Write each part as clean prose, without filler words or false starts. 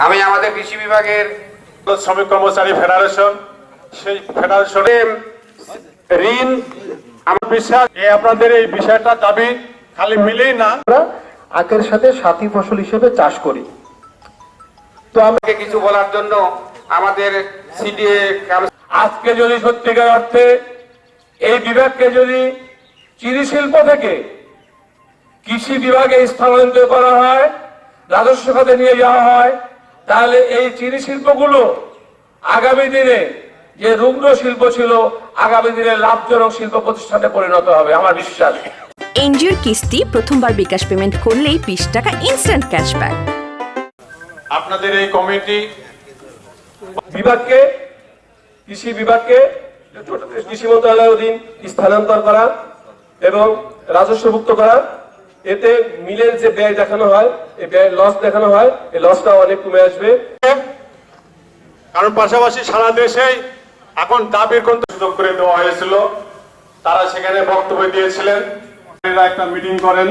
আমি আমাদের কৃষি বিভাগের শ্রমিক কর্মচারী ফেডারেশন, সেই ফেডারেশনে ঋণ আমার বিশ্বাস আপনাদের এই বিষয়টা দাবি খালি মিলেই না, আখের সাথে সাথী ফসল হিসেবে চাষ করি। তো আমাকে কিছু বলার জন্য আমাদের সিডিএ আজকে যদি সত্যিকার অর্থে এই বিভাগকে যদি চিনি শিল্প থেকে কৃষি বিভাগে স্থানান্তর করা হয়, রাজস্ব খাতে নিয়ে যাওয়া হয়, তাহলে এই চিনি শিল্পগুলো আগামী দিনে যে রুগ্ন শিল্প ছিল আগামী দিনে লাভজনক শিল্প প্রতিষ্ঠানে পরিণত হবে আমার বিশ্বাস। এনজিওর কিস্তি প্রথমবার বিকাশ পেমেন্ট করলেই 20 টাকা ইনস্ট্যান্ট ক্যাশব্যাক। আপনাদের এই কমিটি বিভাগকে কৃষি বিভাগকে কৃষি মন্ত্রণালয়ের অধীন স্থানান্তর করা এবং রাজস্বভুক্ত করা, এতে মিলের যে ব্যয় দেখানো হয়, এই ব্যয় লস দেখানো হয়, এই লসটা অনেক কমে আসবে। কারণ পাশাপাশি সারা দেশেই এখন দাবির কোন সুযোগ করে দেওয়া হয়েছিল, তারা সেখানে বক্তব্য দিয়েছিলেন, একটা মিটিং করেন।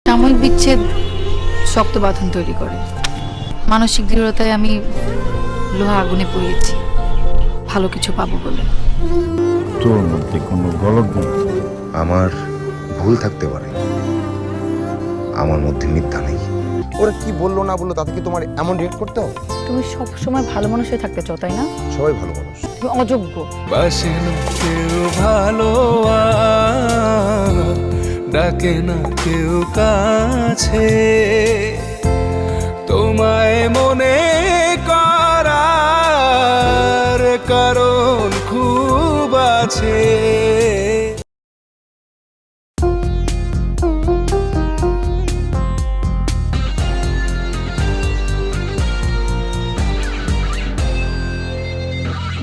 সাময়িক বিচ্ছেদ শক্ত বাঁধন তৈরি করে। মানসিক দৃঢ়তায় আমি লোহা আগুনে পুড়িয়েছি ভালো কিছু পাবো বলে। তোর মধ্যে কোনো গলত নেই। আমার ভুল থাকতে পারে, আমার মধ্যে মিথ্যা নেই। ওরা কি বললো না বললো তাতে কি তোমার এমন রিয়েক্ট করতে হবে? তুমি সব সময় ভালো মানুষ হয়ে থাকতে চাও, তাই না? সবাই ভালো মানুষ। তুমি অযোগ্য। বাসে না কেউ ভালো, ডাকে না কেউ কাছে, তোমায় মনে করার কারণ খুব আছে।